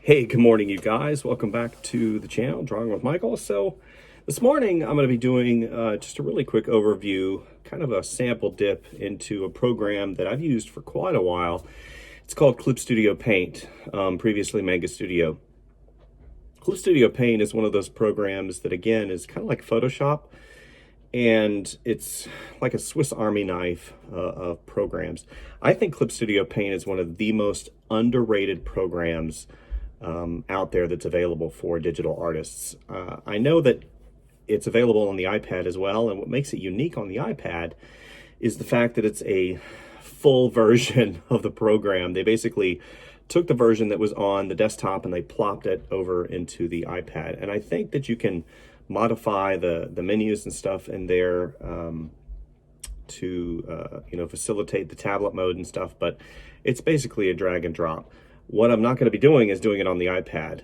Hey, good morning, you guys. Welcome back to the channel, Drawing with Michael. So this morning I'm going to be doing just a really quick overview, kind of a sample dip into a program that I've used for quite a while. It's called Clip Studio Paint, previously Manga Studio. Clip Studio Paint is one of those programs that, again, is kind of like Photoshop, and it's like a Swiss Army knife of programs. I think Clip Studio Paint is one of the most underrated programs out there that's available for digital artists. I know that it's available on the iPad as well, and what makes it unique on the iPad is the fact that it's a full version of the program. They basically took the version that was on the desktop and they plopped it over into the iPad. And I think that you can modify the menus and stuff in there to facilitate the tablet mode and stuff, but it's basically a drag and drop. What I'm not going to be doing is doing it on the iPad.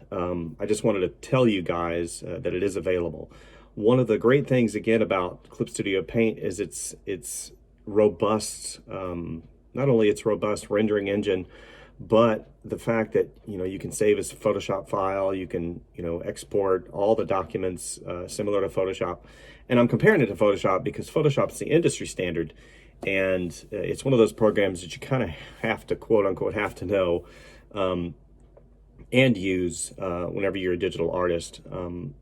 I just wanted to tell you guys that it is available. One of the great things, again, about Clip Studio Paint is its robust, not only its robust rendering engine, but the fact that you can save as a Photoshop file, you can export all the documents similar to Photoshop. And I'm comparing it to Photoshop because Photoshop's the industry standard, and it's one of those programs that you kind of have to, quote unquote, have to know and use whenever you're a digital artist. One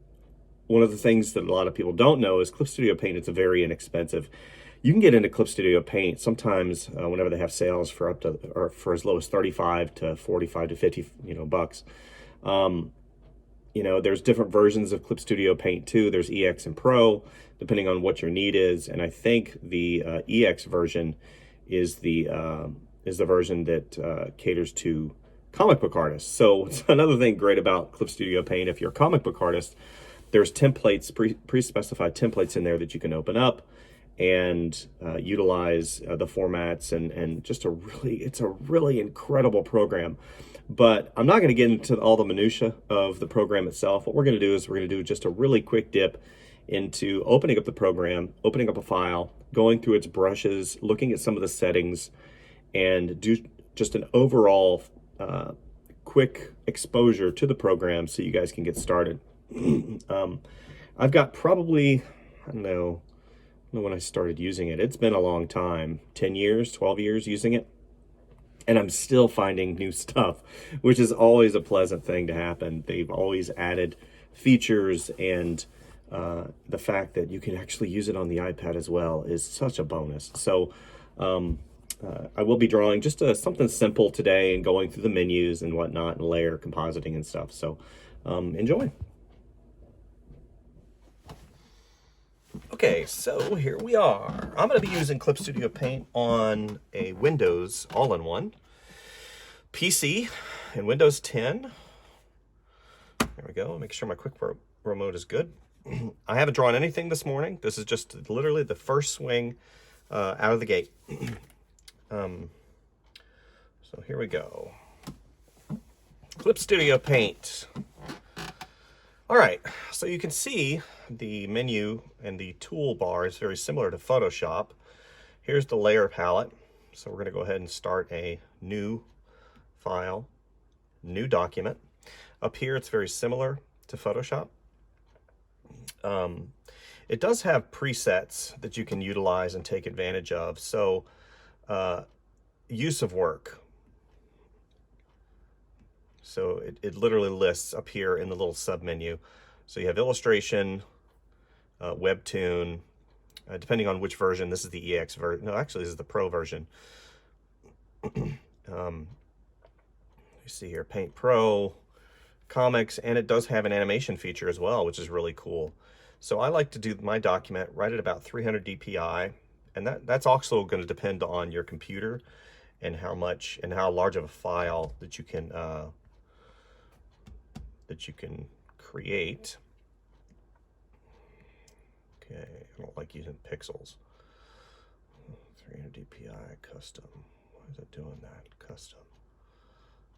of the things that a lot of people don't know is Clip Studio Paint. It's very inexpensive. You can get into Clip Studio Paint sometimes whenever they have sales for up to, or for as low as 35 to 45 to 50 bucks. There's different versions of Clip Studio Paint too. There's EX and Pro, depending on what your need is. And I think the EX version is the version that caters to comic book artists. So it's another thing great about Clip Studio Paint. If you're a comic book artist, there's templates, pre-specified templates in there that you can open up and utilize the formats, and just it's a really incredible program. But I'm not going to get into all the minutia of the program itself. What we're going to do is we're going to do just a really quick dip into opening up the program, opening up a file, going through its brushes, looking at some of the settings, and do just an overall quick exposure to the program so you guys can get started. I've got probably, I don't know when I started using it. It's been a long time, 10 years, 12 years using it. And I'm still finding new stuff, which is always a pleasant thing to happen. They've always added features, and the fact that you can actually use it on the iPad as well is such a bonus. So I will be drawing just something simple today and going through the menus and whatnot and layer compositing and stuff. So enjoy. Okay, so here we are. I'm going to be using Clip Studio Paint on a Windows all-in-one PC in Windows 10. There we go. Make sure my quick remote is good. I haven't drawn anything this morning. This is just literally the first swing out of the gate. So here we go. Clip Studio Paint. All right, so you can see the menu and the toolbar is very similar to Photoshop. Here's the layer palette. So we're going to go ahead and start a new file, new document. Up here, it's very similar to Photoshop. It does have presets that you can utilize and take advantage of. So use of work. So it literally lists up here in the little sub menu. So you have illustration, webtoon, depending on which version. This is the EX version. No, actually, this is the Pro version. You see here, Paint Pro, comics, and it does have an animation feature as well, which is really cool. So I like to do my document right at about 300 DPI, and that's also going to depend on your computer and how large of a file that you can create. Okay, I don't like using pixels. 300 DPI custom. Why is it doing that? Custom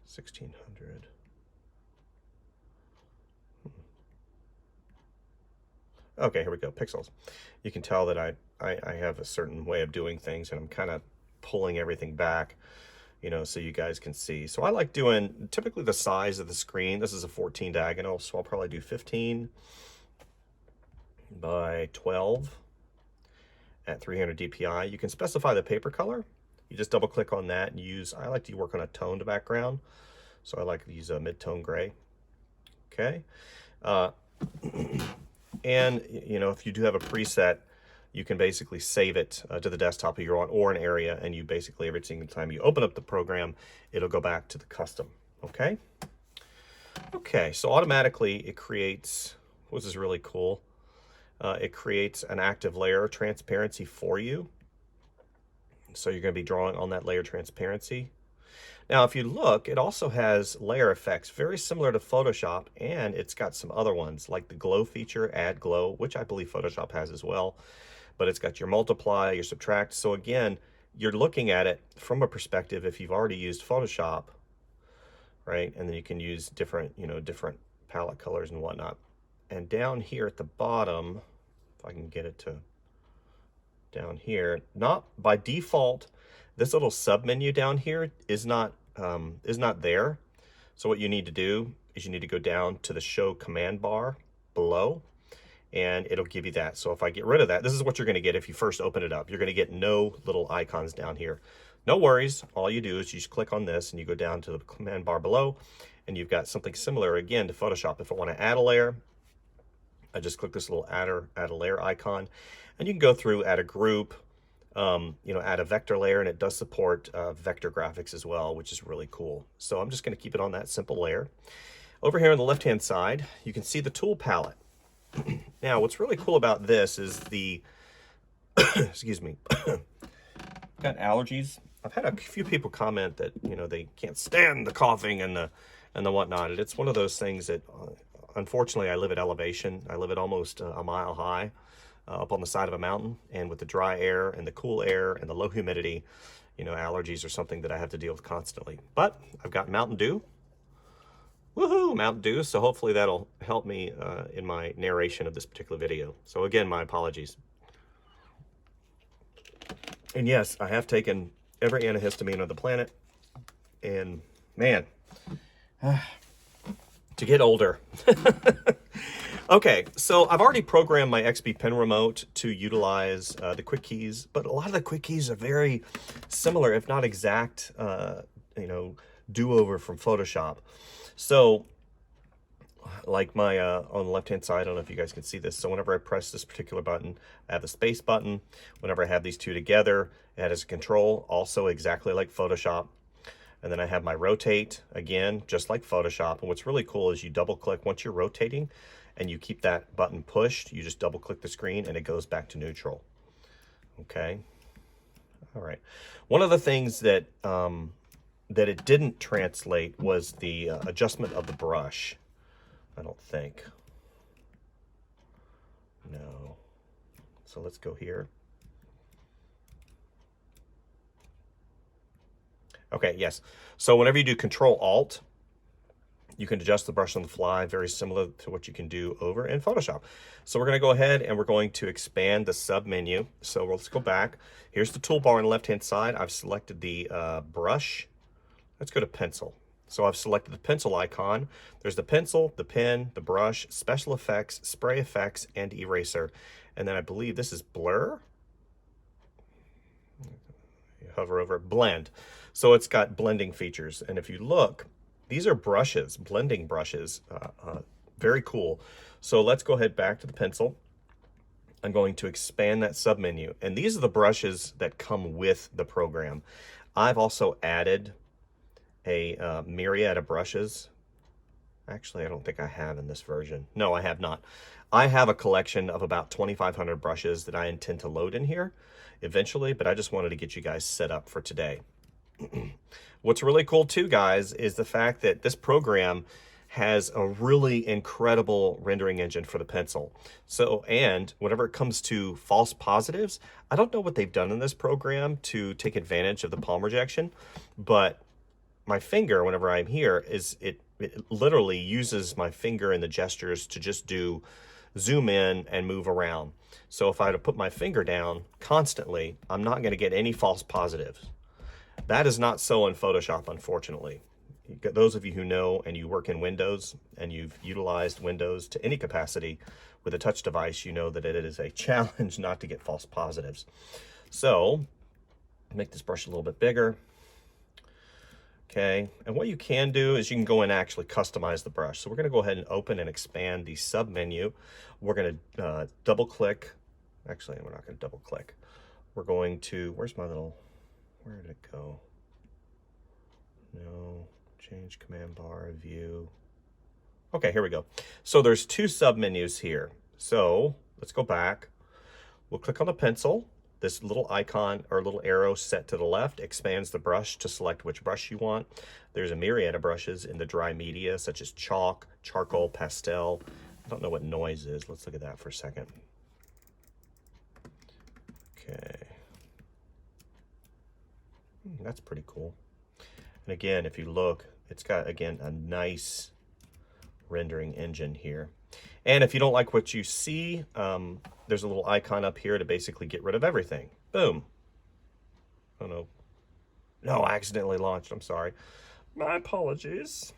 1600. Okay, here we go. Pixels. You can tell that I have a certain way of doing things, and I'm kind of pulling everything back. you know, so you guys can see. So I like doing typically the size of the screen. This is a 14 diagonal, so I'll probably do 15 by 12 at 300 DPI. You can specify the paper color. You just double click on that and use, I like to work on a toned background. So I like to use a mid-tone gray. Okay. And, you know, if you do have a preset, you can basically save it to the desktop you're on or an area, and you basically, every single time you open up the program, it'll go back to the custom. Okay. Okay. So automatically it creates, which is really cool. It creates an active layer transparency for you. So you're going to be drawing on that layer transparency. Now, if you look, it also has layer effects, very similar to Photoshop, and it's got some other ones like the glow feature, add glow, which I believe Photoshop has as well. But it's got your multiply, your subtract. So again, you're looking at it from a perspective if you've already used Photoshop, right? And then you can use different, you know, different palette colors and whatnot. And down here at the bottom, if I can get it to down here, not by default, this little sub menu down here is not there. So what you need to do is you need to go down to the show command bar below, and it'll give you that. So if I get rid of that, this is what you're going to get if you first open it up. You're going to get no little icons down here. No worries. All you do is you just click on this and you go down to the command bar below, and you've got something similar again to Photoshop. If I want to add a layer, I just click this little add a layer icon, and you can go through, add a group, you know, add a vector layer, and it does support vector graphics as well, which is really cool. So I'm just going to keep it on that simple layer. Over here on the left-hand side, you can see the tool palette. Now, what's really cool about this is the, excuse me, got allergies. I've had a few people comment that, you know, they can't stand the coughing and the whatnot. And it's one of those things that, unfortunately, I live at elevation. I live at almost a mile high. Up on the side of a mountain, and with the dry air and the cool air and the low humidity, you know, allergies are something that I have to deal with constantly. But I've got Mountain Dew. Woohoo, Mountain Dew. So hopefully that'll help me in my narration of this particular video. So again, my apologies. And yes, I have taken every antihistamine on the planet. And man, to get older. Okay, so I've already programmed my XP Pen remote to utilize the quick keys, but a lot of the quick keys are very similar, if not exact, you know, do-over from Photoshop. So, like my, on the left-hand side, I don't know if you guys can see this. So whenever I press this particular button, I have the space button. Whenever I have these two together, it has a control, also exactly like Photoshop. And then I have my rotate, again, just like Photoshop. And what's really cool is you double-click once you're rotating, and you keep that button pushed, you just double click the screen and it goes back to neutral. Okay. All right. One of the things that that it didn't translate was the adjustment of the brush. I don't think. No. So let's go here. Okay, yes. So whenever you do Control-Alt, you can adjust the brush on the fly, very similar to what you can do over in Photoshop. So we're going to go ahead and we're going to expand the sub menu. So let's go back. Here's the toolbar on the left-hand side. I've selected the brush. Let's go to pencil. So I've selected the pencil icon. There's the pencil, the pen, the brush, special effects, spray effects, and eraser. And then I believe this is blur. You hover over it, blend. So it's got blending features. And if you look, these are brushes, blending brushes, very cool. So let's go ahead back to the pencil. I'm going to expand that submenu. And these are the brushes that come with the program. I've also added a myriad of brushes. Actually, I don't think I have in this version. No, I have not. I have a collection of about 2,500 brushes that I intend to load in here eventually, but I just wanted to get you guys set up for today. What's really cool too, guys, is the fact that this program has a really incredible rendering engine for the pencil. So, and whenever it comes to false positives, I don't know what they've done in this program to take advantage of the palm rejection, but my finger, whenever I'm here, it literally uses my finger and the gestures to just do zoom in and move around. So if I were to put my finger down constantly, I'm not going to get any false positives. That is not so in Photoshop, unfortunately. Those of you who know and you work in Windows and you've utilized Windows to any capacity with a touch device, you know that it is a challenge not to get false positives. So make this brush a little bit bigger. Okay, and what you can do is you can go in and actually customize the brush. So we're going to go ahead and open and expand the sub menu. We're going to double click. Actually, we're not going to double click. We're going to, where's my little, where did it go? No, change command bar, view. Okay, here we go. So there's two sub menus here. So let's go back. We'll click on the pencil. This little icon or little arrow set to the left expands the brush to select which brush you want. There's a myriad of brushes in the dry media, such as chalk, charcoal, pastel. I don't know what noise is. Let's look at that for a second. Okay. That's pretty cool. And again, if you look, it's got, again, a nice rendering engine here. And if you don't like what you see, there's a little icon up here to basically get rid of everything. Boom. Oh no. No, I accidentally launched. I'm sorry. My apologies.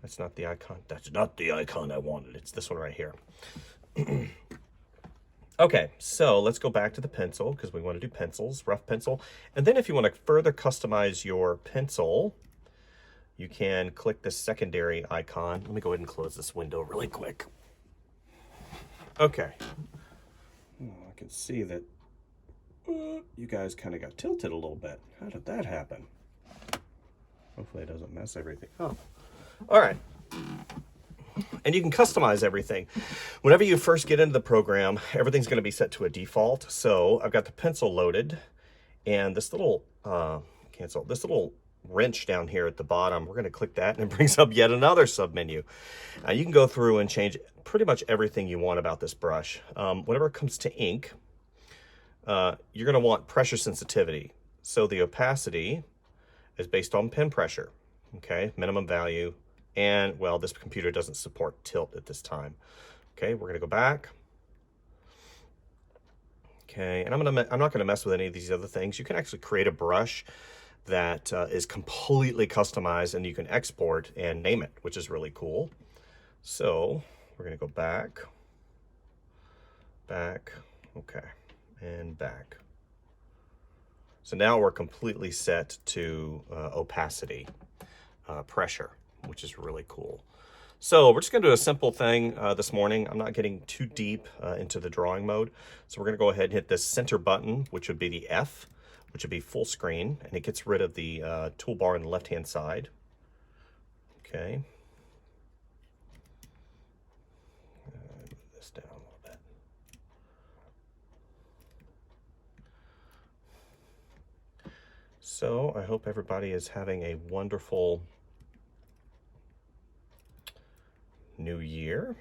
That's not the icon. That's not the icon I wanted. It's this one right here. Okay, so let's go back to the pencil because we want to do pencils, rough pencil. And then if you want to further customize your pencil, you can click this secondary icon. Let me go ahead and close this window really quick. Okay. I can see that you guys kind of got tilted a little bit. How did that happen? Hopefully it doesn't mess everything up. All right. And you can customize everything. Whenever you first get into the program, everything's going to be set to a default. So I've got the pencil loaded, and this little this little wrench down here at the bottom, we're going to click that and it brings up yet another sub menu. You can go through and change pretty much everything you want about this brush. Whenever it comes to ink, you're going to want pressure sensitivity. So the opacity is based on pen pressure, okay, minimum value. And well, this computer doesn't support tilt at this time. Okay, we're going to go back. Okay, and I'm not going to mess with any of these other things. You can actually create a brush that is completely customized, and you can export and name it, which is really cool. So we're going to go back, okay, and back. So now we're completely set to opacity, pressure, which is really cool. So we're just going to do a simple thing this morning. I'm not getting too deep into the drawing mode. So we're going to go ahead and hit this center button, which would be the F, which would be full screen, and it gets rid of the toolbar on the left-hand side. Okay. Move this down a little bit. So I hope everybody is having a wonderful new year.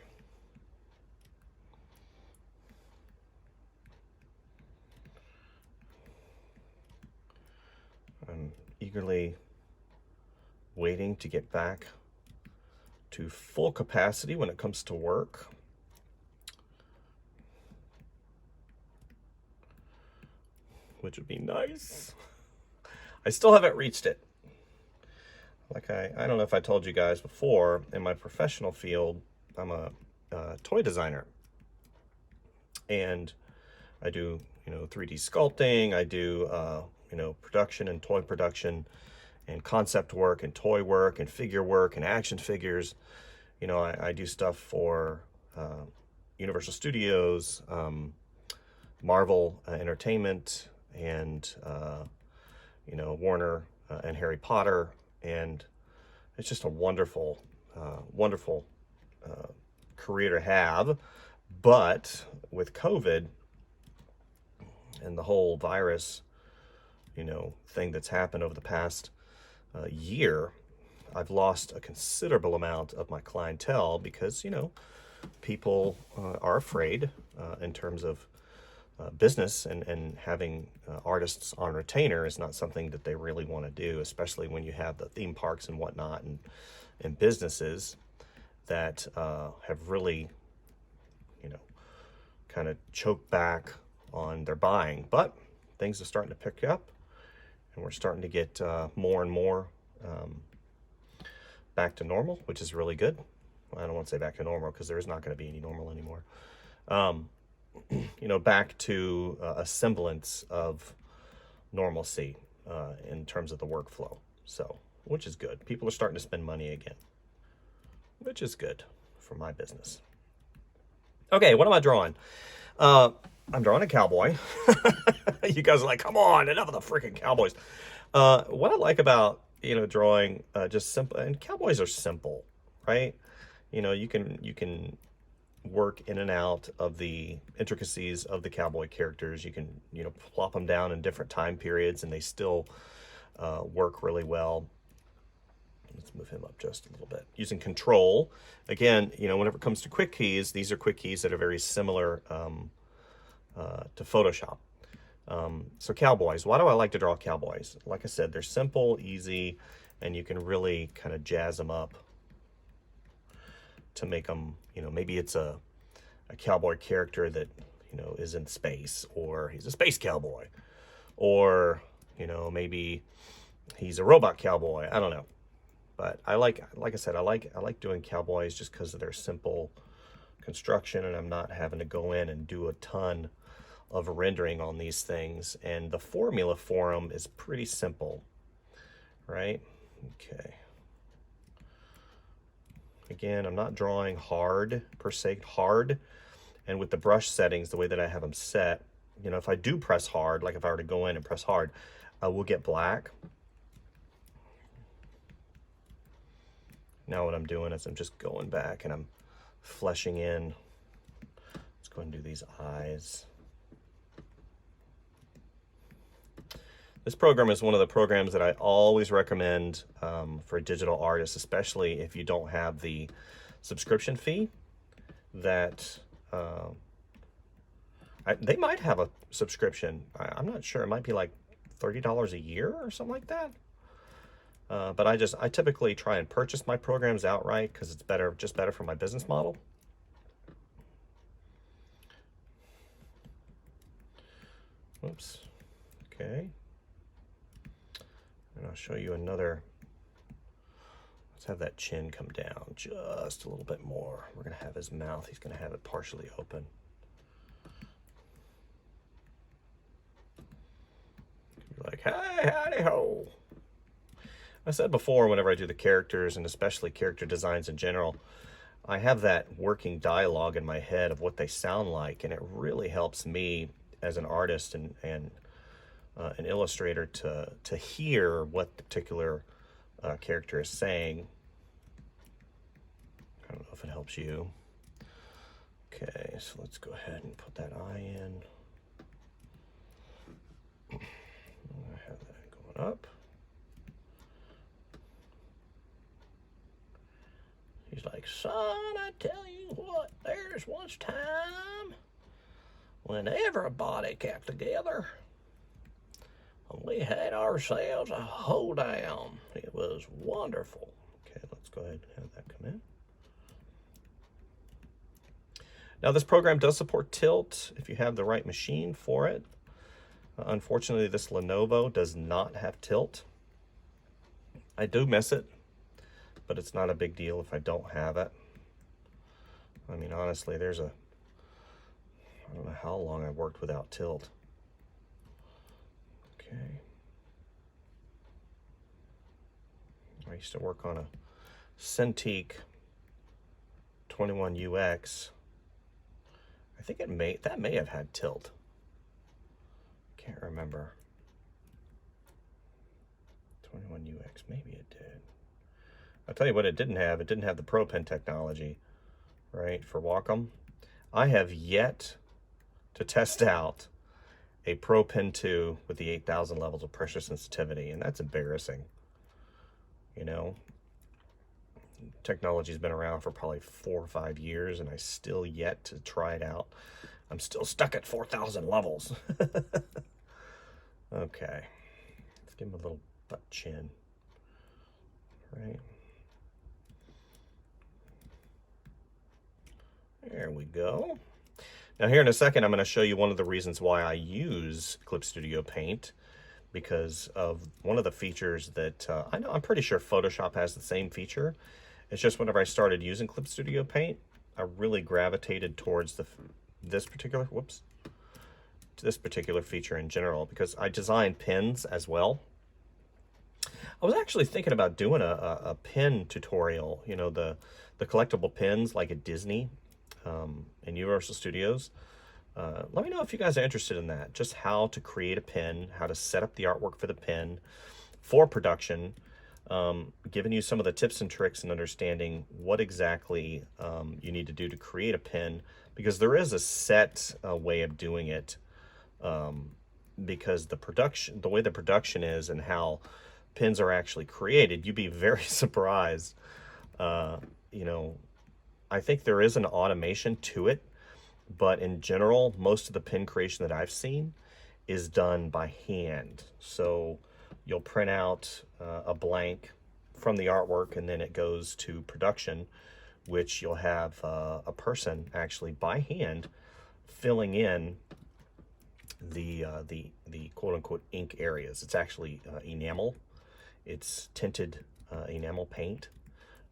I'm eagerly waiting to get back to full capacity when it comes to work. Which would be nice. I still haven't reached it. Like I don't know if I told you guys before, in my professional field, I'm a toy designer. And I do, 3D sculpting, I do, production and toy production and concept work and toy work and figure work and action figures. I do stuff for Universal Studios, Marvel Entertainment, and, Warner and Harry Potter. And it's just a wonderful, wonderful career to have. But with COVID and the whole virus, thing that's happened over the past year, I've lost a considerable amount of my clientele because, people are afraid in terms of business, and having artists on retainer is not something that they really want to do, especially when you have the theme parks and whatnot and businesses that have really, kind of choked back on their buying. But things are starting to pick up, and we're starting to get more and more back to normal, which is really good. Well, I don't want to say back to normal because there is not going to be any normal anymore. You know, back to a semblance of normalcy in terms of the workflow. So, which is good. People are starting to spend money again, which is good for my business. Okay, what am I drawing? I'm drawing a cowboy. You guys are like, come on, enough of the freaking cowboys. What I like about, you know, drawing just simple, and cowboys are simple, right? You know, you can work in and out of the intricacies of the cowboy characters. You can, you know, plop them down in different time periods and they still work really well. Let's move him up just a little bit. Using control, again, you know, whenever it comes to quick keys, these are quick keys that are very similar to Photoshop. So cowboys, why do I like to draw cowboys? Like I said, they're simple, easy, and you can really kind of jazz them up to make them, you know, maybe it's a cowboy character that, you know, is in space, or he's a space cowboy, or, you know, maybe he's a robot cowboy. I don't know. But I like I said, I like doing cowboys just because of their simple construction, and I'm not having to go in and do a ton of rendering on these things. And the formula for them is pretty simple, right? Okay. Again, I'm not drawing hard, per se, hard. And with the brush settings, the way that I have them set, you know, if I do press hard, like if I were to go in and press hard, I will get black. Now what I'm doing is I'm just going back and I'm fleshing in. Let's go ahead and do these eyes. This program is one of the programs that I always recommend for digital artists, especially if you don't have the subscription fee. That they might have a subscription. I'm not sure. It might be like $30 a year or something like that. But I typically try and purchase my programs outright because it's just better for my business model. Oops. Okay. And I'll show you another. Let's have that chin come down just a little bit more. We're going to have his mouth. He's going to have it partially open. You're like, hey, howdy ho. I said before, whenever I do the characters, and especially character designs in general, I have that working dialogue in my head of what they sound like, and it really helps me as an artist and an illustrator to hear what the particular character is saying. I don't know if it helps you. Okay, so let's go ahead and put that eye in. I have that going up. He's like, son, I tell you what, there's once time when everybody kept together. We had ourselves a hoedown. It was wonderful. Okay, let's go ahead and have that come in. Now, this program does support tilt if you have the right machine for it. Unfortunately, this Lenovo does not have tilt. I do miss it, but it's not a big deal if I don't have it. I mean, honestly, I don't know how long I've worked without tilt. Okay. I used to work on a Cintiq 21UX. I think that may have had tilt. Can't remember. 21UX, maybe it did. I'll tell you what it didn't have. It didn't have the Pro Pen technology, right, for Wacom. I have yet to test out a Pro Pen 2 with the 8,000 levels of pressure sensitivity, and that's embarrassing. You know, technology's been around for probably 4 or 5 years, and I still yet to try it out. I'm still stuck at 4,000 levels. Okay, let's give him a little butt chin, right? There we go. Now here in a second, I'm going to show you one of the reasons why I use Clip Studio Paint, because of one of the features that I'm pretty sure Photoshop has the same feature. It's just whenever I started using Clip Studio Paint, I really gravitated towards this particular feature in general, because I design pins as well. I was actually thinking about doing a pin tutorial, you know, the collectible pins like at Disney and Universal Studios. Let me know if you guys are interested in that. Just how to create a pin, how to set up the artwork for the pin for production, giving you some of the tips and tricks and understanding what exactly you need to do to create a pin, because there is a set way of doing it, because the way the production is and how pins are actually created, you'd be very surprised. You know, I think there is an automation to it, but in general, most of the pin creation that I've seen is done by hand. So you'll print out a blank from the artwork, and then it goes to production, which you'll have a person actually by hand filling in the quote-unquote ink areas. It's actually enamel. It's tinted enamel paint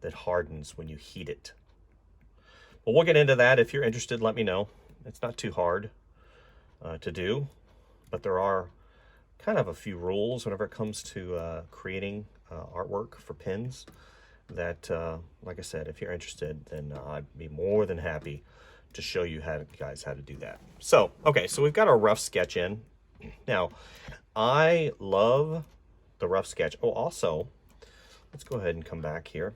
that hardens when you heat it. Well, we'll get into that. If you're interested, let me know. It's not too hard to do, but there are kind of a few rules whenever it comes to creating artwork for pins that, like I said, if you're interested, then I'd be more than happy to show you guys how to do that. So, okay, so we've got our rough sketch in. Now, I love the rough sketch. Oh, also, let's go ahead and come back here.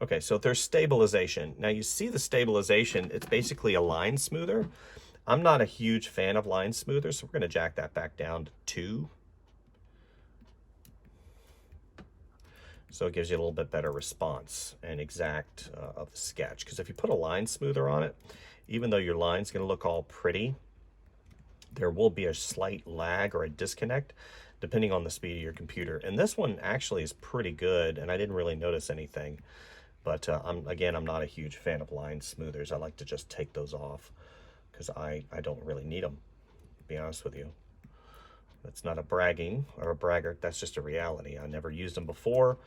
Okay, so there's stabilization. Now you see the stabilization, it's basically a line smoother. I'm not a huge fan of line smoothers, so we're gonna jack that back down to 2. So it gives you a little bit better response and exact of the sketch. Because if you put a line smoother on it, even though your line's gonna look all pretty, there will be a slight lag or a disconnect depending on the speed of your computer. And this one actually is pretty good, and I didn't really notice anything. But I'm not a huge fan of line smoothers. I like to just take those off because I don't really need them, to be honest with you. That's not a bragging or a braggart. That's just a reality. I never used them before,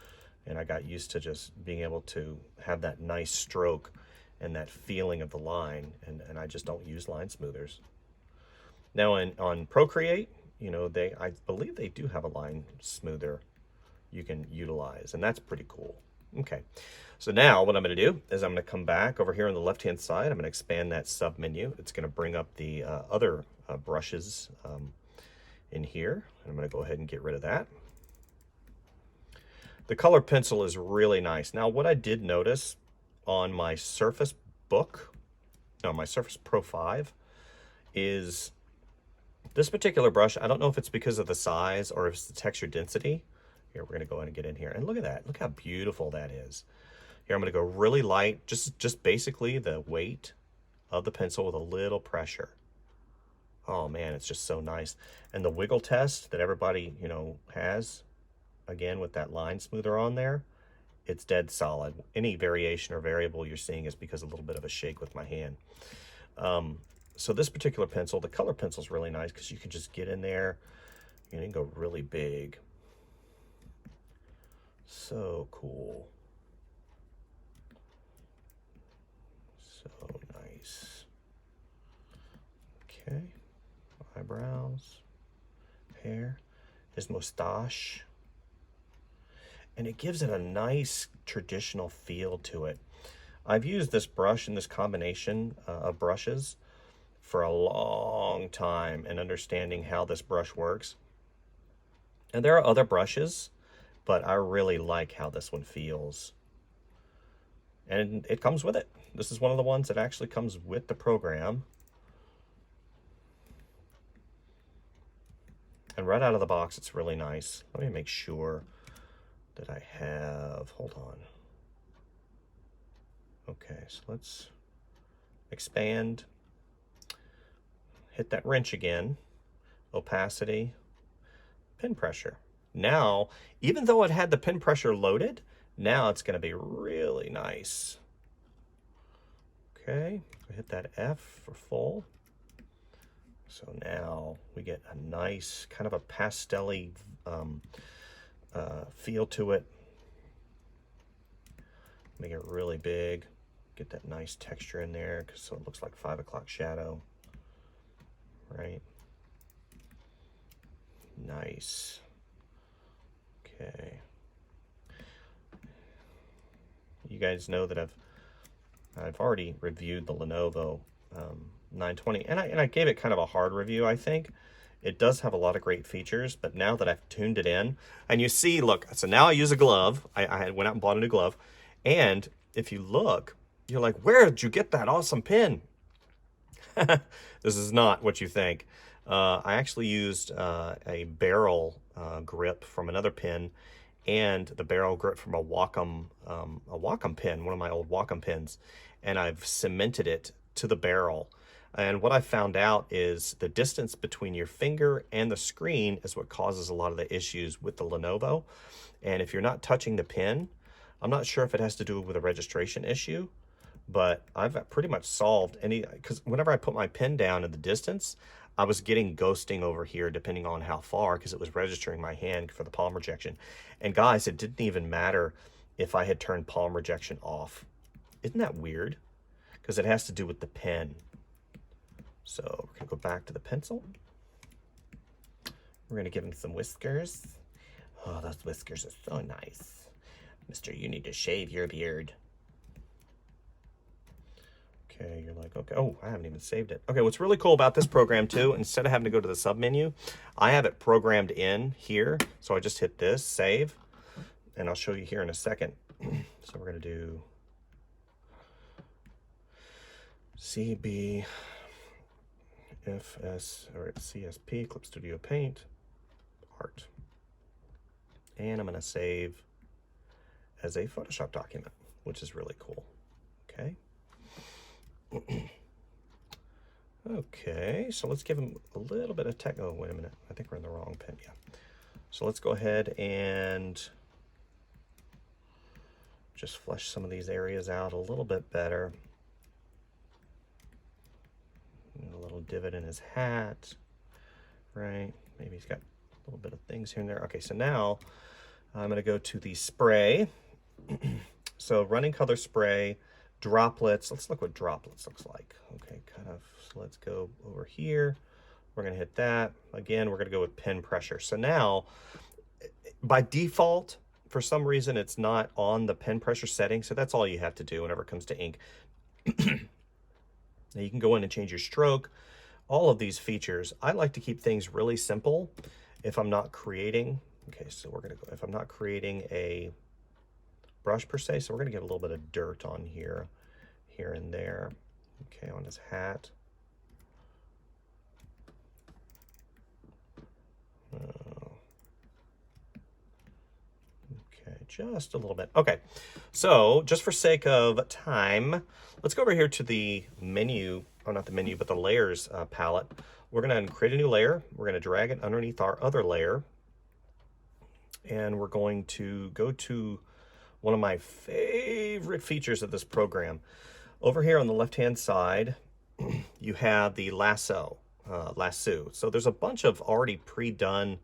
and I got used to just being able to have that nice stroke and that feeling of the line, and I just don't use line smoothers. Now on Procreate, you know, I believe they do have a line smoother you can utilize, and that's pretty cool. Okay, so now what I'm going to do is I'm going to come back over here on the left-hand side. I'm going to expand that sub-menu. It's going to bring up the other brushes in here. I'm going to go ahead and get rid of that. The color pencil is really nice. Now, what I did notice on my Surface my Surface Pro 5, is this particular brush. I don't know if it's because of the size or if it's the texture density. Here, we're going to go ahead and get in here. And look at that. Look how beautiful that is. Here, I'm going to go really light, just basically the weight of the pencil with a little pressure. Oh, man, it's just so nice. And the wiggle test that everybody, you know, has, again, with that line smoother on there, it's dead solid. Any variation or variable you're seeing is because of a little bit of a shake with my hand. So this particular pencil, the color pencil, is really nice because you can just get in there and you can go really big. So cool. So nice. Okay. Eyebrows. Hair. His mustache. And it gives it a nice traditional feel to it. I've used this brush and this combination of brushes for a long time and understanding how this brush works. And there are other brushes, but I really like how this one feels. And it comes with it. This is one of the ones that actually comes with the program. And right out of the box, it's really nice. Let me make sure that I have, hold on. Okay, so let's expand, hit that wrench again, opacity, pin pressure. Now, even though it had the pin pressure loaded, now it's going to be really nice. Okay, hit that F for full. So now we get a nice kind of a pastel-y feel to it. Make it really big. Get that nice texture in there, so it looks like 5 o'clock shadow. Right? Nice. Okay. You guys know that I've already reviewed the Lenovo 920, and I gave it kind of a hard review. I think it does have a lot of great features, but now that I've tuned it in, and you see, look, so now I use a glove. I went out and bought a new glove, and if you look, you're like, where did you get that awesome pin? This is not what you think. I actually used a barrel grip from another pin, and the barrel grip from a Wacom pin, one of my old Wacom pins, and I've cemented it to the barrel. And what I found out is the distance between your finger and the screen is what causes a lot of the issues with the Lenovo. And if you're not touching the pin, I'm not sure if it has to do with a registration issue, but I've pretty much solved because whenever I put my pin down in the distance, I was getting ghosting over here depending on how far, because it was registering my hand for the palm rejection. And guys, it didn't even matter if I had turned palm rejection off. Isn't that weird? Because it has to do with the pen. So we're going to go back to the pencil. We're going to give him some whiskers. Oh, those whiskers are so nice. Mister, you need to shave your beard. Okay, you're like, okay, oh, I haven't even saved it. Okay, what's really cool about this program too, instead of having to go to the sub menu, I have it programmed in here. So I just hit this, save, and I'll show you here in a second. So we're going to do CB. FS or CSP, Clip Studio Paint, Art. And I'm going to save as a Photoshop document, which is really cool. Okay. Okay, so let's give him a little bit of tech. Oh, wait a minute. I think we're in the wrong pen. Yeah. So let's go ahead and just flesh some of these areas out a little bit better. A little divot in his hat, right? Maybe he's got a little bit of things here and there. Okay, so now I'm going to go to the spray. So running color spray, droplets. Let's look what droplets looks like. Okay, kind of, so let's go over here. We're going to hit that. Again, we're going to go with pen pressure. So now, by default, for some reason, it's not on the pen pressure setting. So that's all you have to do whenever it comes to ink. Now you can go in and change your stroke, all of these features. I like to keep things really simple if I'm not creating. Okay, so we're going to go, if I'm not creating a brush per se, so we're going to get a little bit of dirt on here and there. Okay, on his hat. Okay, just a little bit. Okay, so just for sake of time, let's go over here to the menu, or not the menu, but the layers palette. We're going to create a new layer. We're going to drag it underneath our other layer. And we're going to go to one of my favorite features of this program. Over here on the left-hand side, you have the lasso. So there's a bunch of already pre-done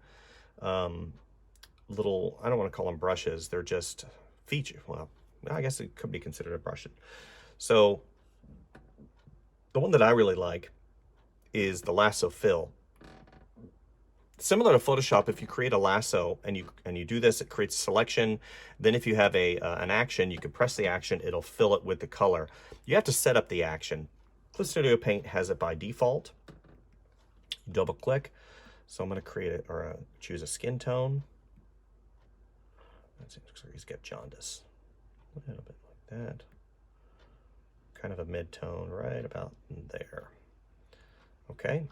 little, I don't want to call them brushes. They're just feature. Well, I guess it could be considered a brush. So the one that I really like is the lasso fill. Similar to Photoshop, if you create a lasso and you do this, it creates a selection. Then if you have an action, you can press the action, it'll fill it with the color. You have to set up the action. Clip Studio Paint has it by default. Double click. So I'm going to create it, or choose a skin tone. That looks like he's got jaundice. A little bit like that. Kind of a mid-tone right about there. Okay.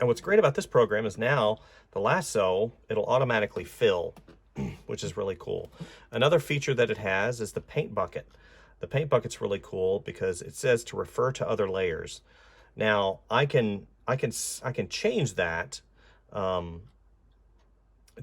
And what's great about this program is now the lasso, it'll automatically fill, which is really cool. Another feature that it has is the paint bucket. The paint bucket's really cool because it says to refer to other layers. Now I can change that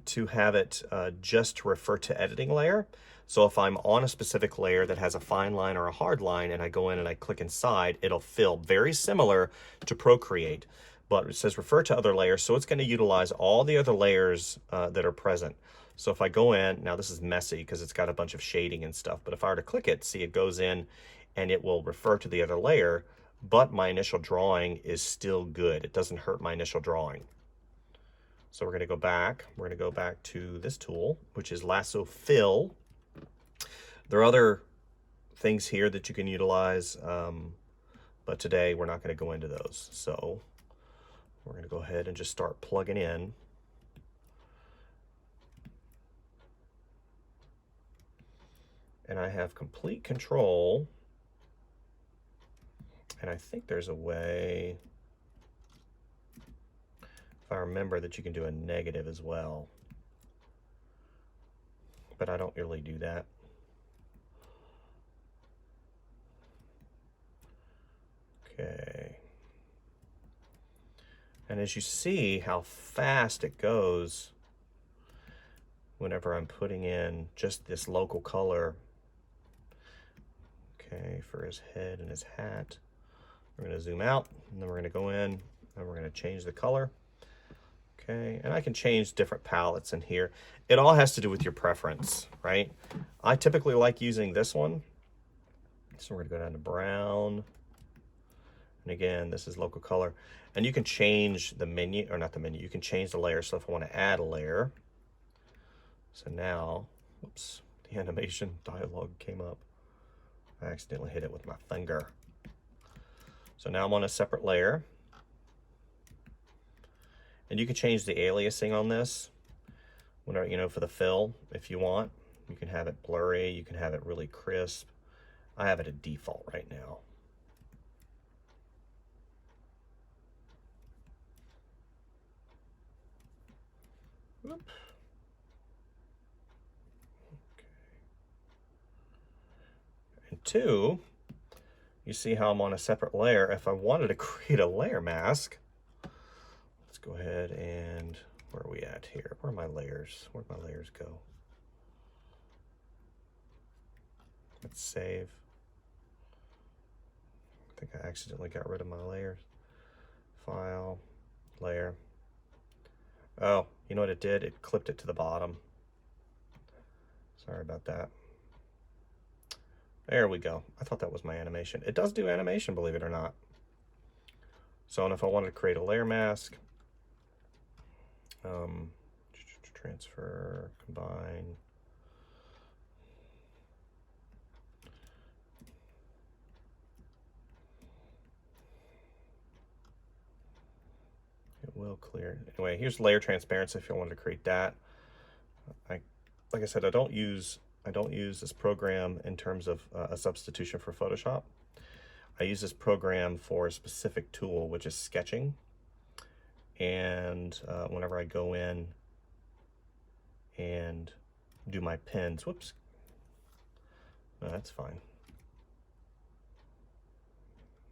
to have it just refer to editing layer. So if I'm on a specific layer that has a fine line or a hard line and I go in and I click inside, it'll fill, very similar to Procreate, but it says refer to other layers. So it's going to utilize all the other layers that are present. So if I go in, now this is messy because it's got a bunch of shading and stuff, but if I were to click it, see it goes in and it will refer to the other layer, but my initial drawing is still good. It doesn't hurt my initial drawing. So we're going to go back. We're going to go back to this tool, which is Lasso Fill. There are other things here that you can utilize, but today we're not going to go into those. So we're going to go ahead and just start plugging in. And I have complete control. And I think there's a way, if I remember, that you can do a negative as well. But I don't really do that. Okay. And as you see how fast it goes whenever I'm putting in just this local color, okay, for his head and his hat. We're going to zoom out, and then we're going to go in, and we're going to change the color. Okay, and I can change different palettes in here. It all has to do with your preference, right? I typically like using this one. So we're going to go down to brown. And again, this is local color. And you can change the menu, or not the menu, you can change the layer. So if I want to add a layer, so now, whoops, the animation dialog came up. I accidentally hit it with my finger. So now I'm on a separate layer. And you can change the aliasing on this, whenever, you know, for the fill, if you want. You can have it blurry, you can have it really crisp. I have it at default right now. Oop. Okay. And two, you see how I'm on a separate layer. If I wanted to create a layer mask, let's go ahead and, where are we at here? Where are my layers? Where'd my layers go? Let's save. I think I accidentally got rid of my layers. File, layer. Oh, you know what it did? It clipped it to the bottom. Sorry about that. There we go. I thought that was my animation. It does do animation, believe it or not. So, and if I wanted to create a layer mask, transfer, combine. It will clear. Anyway, here's layer transparency if you wanted to create that. Like I said, I don't use this program in terms of a substitution for Photoshop. I use this program for a specific tool, which is sketching. And whenever I go in and do my pins, whoops, no, that's fine.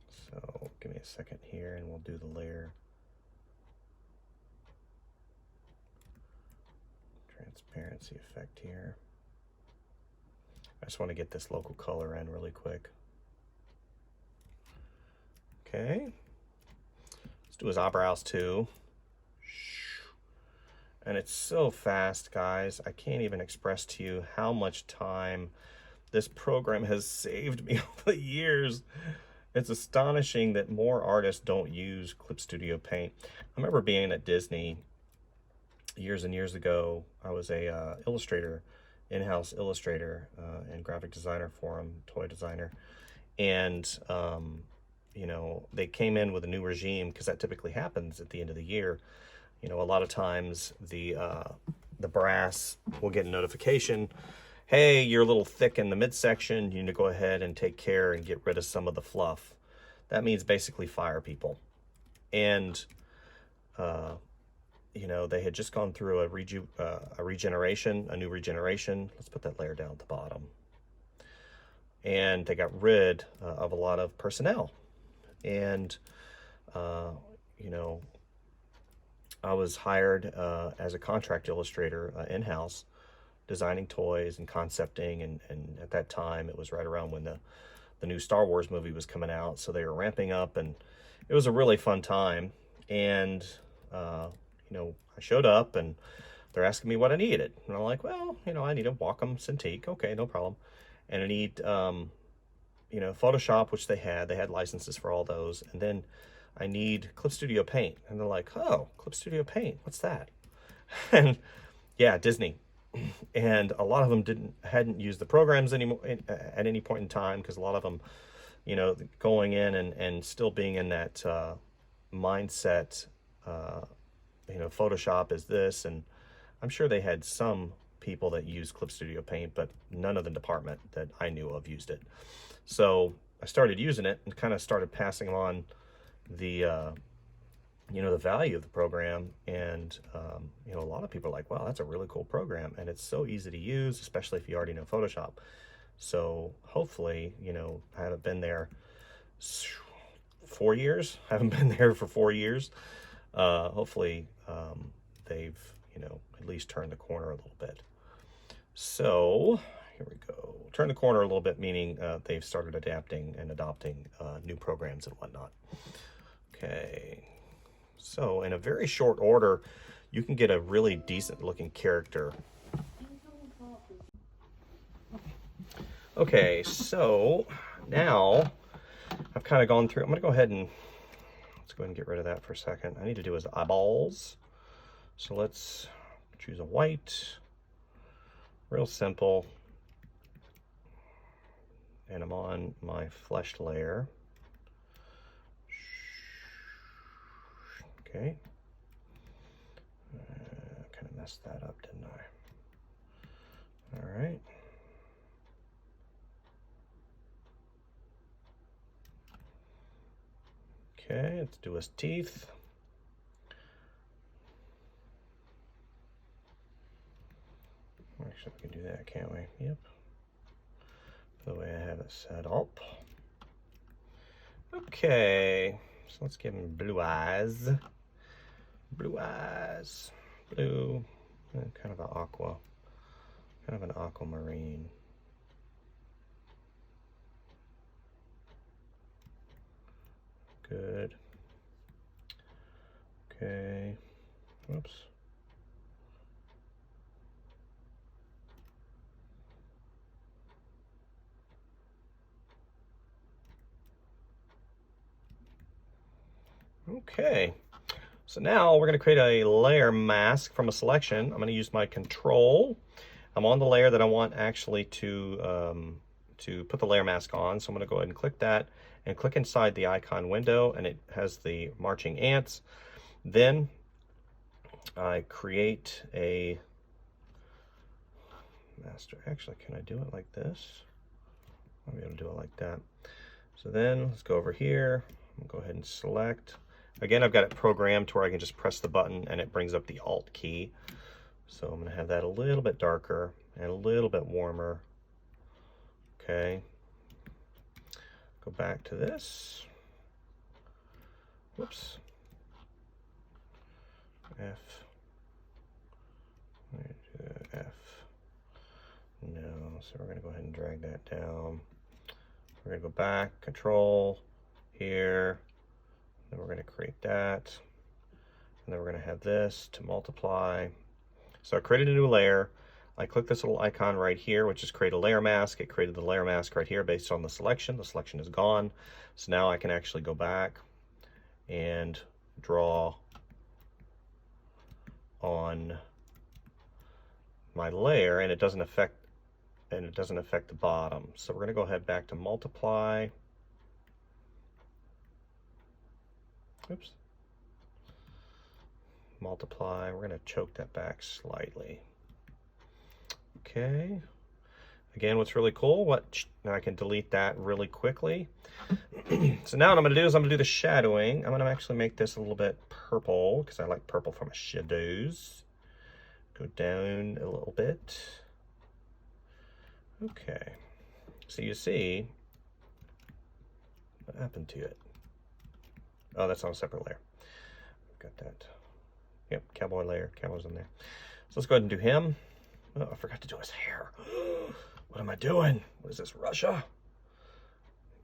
So give me a second here and we'll do the layer transparency effect here. I just want to get this local color in really quick. Okay, let's do his eyebrows too. And it's so fast, guys. I can't even express to you how much time this program has saved me over the years. It's astonishing that more artists don't use Clip Studio Paint. I remember being at Disney years and years ago. I was a illustrator, in-house illustrator and graphic designer for them, toy designer. And, you know, they came in with a new regime because that typically happens at the end of the year. You know, a lot of times the brass will get a notification, hey, you're a little thick in the midsection, you need to go ahead and take care and get rid of some of the fluff. That means basically fire people. And, you know, they had just gone through a regeneration, a new regeneration. Let's put that layer down at the bottom. And they got rid of a lot of personnel. And, you know, I was hired as a contract illustrator in-house, designing toys and concepting, and at that time it was right around when the new Star Wars movie was coming out, so they were ramping up, and it was a really fun time. And you know, I showed up and they're asking me what I needed, and I'm like, well, you know, I need a Wacom Cintiq. Okay, no problem. And I need you know, Photoshop, which they had licenses for all those, and then I need Clip Studio Paint. And they're like, oh, Clip Studio Paint, what's that? And yeah, Disney. And a lot of them hadn't used the programs anymore at any point in time, because a lot of them, you know, going in and still being in that mindset, you know, Photoshop is this, and I'm sure they had some people that used Clip Studio Paint, but none of the department that I knew of used it. So I started using it and kind of started passing on the you know, the value of the program. And you know, a lot of people are like, wow, that's a really cool program, and it's so easy to use, especially if you already know Photoshop. So hopefully, you know, I haven't been there 4 years. I haven't been there for 4 years. Hopefully they've, you know, at least turned the corner a little bit. So here we go. Turn the corner a little bit, meaning they've started adapting and adopting new programs and whatnot. Okay. So in a very short order, you can get a really decent looking character. Okay, so now I've kind of gone through, I'm gonna go ahead and, let's go ahead and get rid of that for a second. I need to do his eyeballs. So let's choose a white, real simple. And I'm on my fleshed layer. Okay. Kind of messed that up, didn't I? All right. Okay, let's do his teeth. Actually, we can do that, can't we? Yep. The way I have it set up. Okay, so let's give him blue eyes. Blue eyes. Blue, kind of an aqua. Kind of an aquamarine. Good. Okay. Whoops. Okay. So now we're going to create a layer mask from a selection. I'm going to use my control. I'm on the layer that I want actually to put the layer mask on. So I'm going to go ahead and click that and click inside the icon window, and it has the marching ants. Then I create a master. Actually, can I do it like this? I'll be able to do it like that. So then let's go over here. I'm going to go ahead and select. Again, I've got it programmed to where I can just press the button and it brings up the Alt key. So I'm going to have that a little bit darker and a little bit warmer. Okay. Go back to this. Whoops. F. F. No. So we're going to go ahead and drag that down. We're going to go back, Control, here. Then we're going to create that. And then we're going to have this to multiply. So I created a new layer. I click this little icon right here, which is create a layer mask. It created the layer mask right here based on the selection. The selection is gone. So now I can actually go back and draw on my layer, and it doesn't affect the bottom. So we're going to go ahead back to multiply. Oops. Multiply. We're going to choke that back slightly. Okay. Again, what's really cool, now I can delete that really quickly. So now what I'm going to do is I'm going to do the shadowing. I'm going to actually make this a little bit purple because I like purple for my shadows. Go down a little bit. Okay. So you see, what happened to it? Oh, that's on a separate layer. Got that Yep, cowboy layer. Cowboy's in there. So let's go ahead and do him. Oh, I forgot to do his hair. What am I doing? What is this, Russia?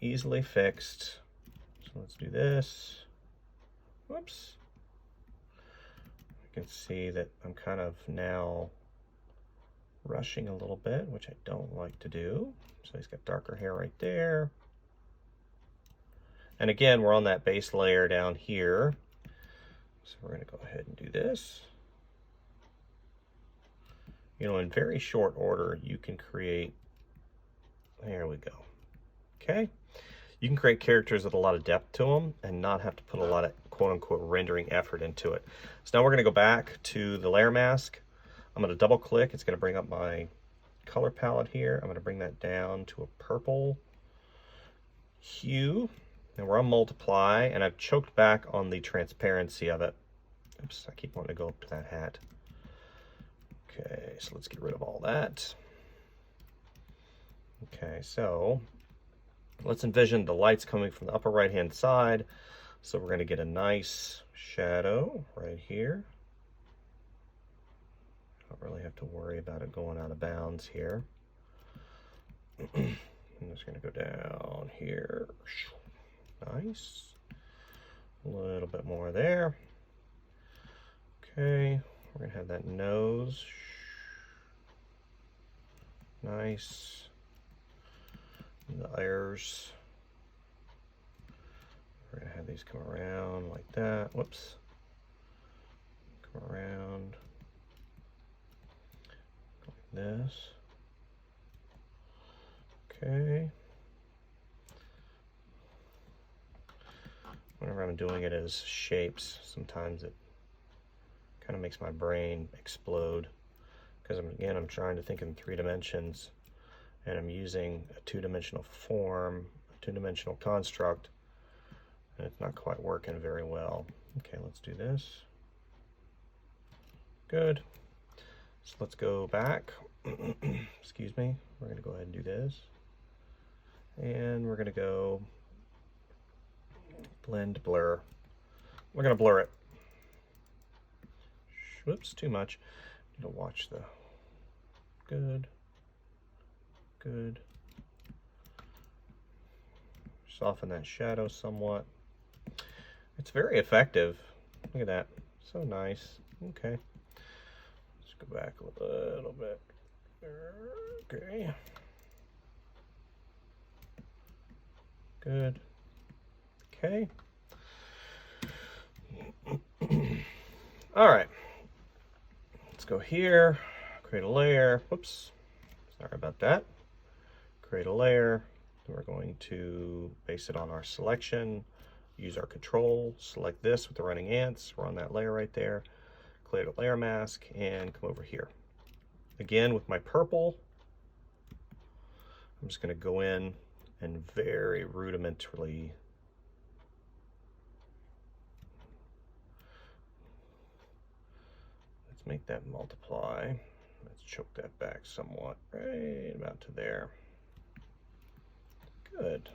Easily fixed. So let's do this. Whoops. You can see that I'm kind of now rushing a little bit, which I don't like to do. So he's got darker hair right there. And again, we're on that base layer down here. So we're going to go ahead and do this. You know, in very short order, you can create, there we go. Okay. You can create characters with a lot of depth to them and not have to put a lot of quote unquote rendering effort into it. So now we're going to go back to the layer mask. I'm going to double click. It's going to bring up my color palette here. I'm going to bring that down to a purple hue. And we're on multiply, and I've choked back on the transparency of it. Oops, I keep wanting to go up to that hat. Okay, so let's get rid of all that. Okay, so let's envision the lights coming from the upper right-hand side. So we're going to get a nice shadow right here. Don't really have to worry about it going out of bounds here. I'm just going to go down here. Nice. A little bit more there. Okay, we're going to have that nose. Nice. The ears. We're going to have these come around like that. Whoops. Come around. Like this. Okay. Whenever I'm doing it as shapes, sometimes it kind of makes my brain explode. Because again, I'm trying to think in 3 dimensions, and I'm using a 2-dimensional form, a 2-dimensional construct, and it's not quite working very well. Okay, let's do this. Good. So let's go back. Excuse me. We're going to go ahead and do this. And we're going to go blend, blur. We're going to blur it. Whoops, too much. Need to watch the... Good. Good. Soften that shadow somewhat. It's very effective. Look at that. So nice. Okay. Let's go back a little bit. Okay. Good. Okay. All right. Let's go here. Create a layer. Whoops. Sorry about that. Create a layer. We're going to base it on our selection. Use our control. Select this with the running ants. We're on that layer right there. Create a layer mask and come over here. Again, with my purple, I'm just going to go in and very rudimentarily make that multiply. Let's choke that back somewhat, right about to there. Good.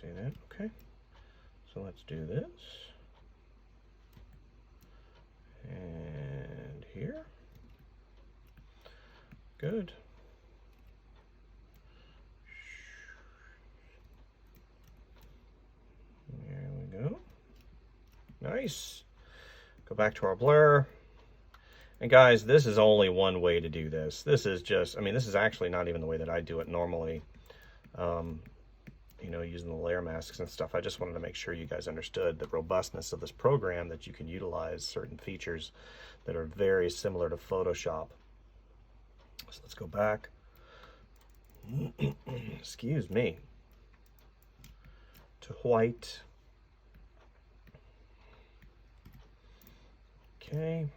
See that? Okay. So let's do this. And here. Good. There we go. Nice. Go back to our blur. And guys, this is only one way to do this. This is just, I mean, this is actually not even the way that I do it normally. You know, using the layer masks and stuff. I just wanted to make sure you guys understood the robustness of this program, that you can utilize certain features that are very similar to Photoshop. So let's go back. Excuse me. To white. Okay.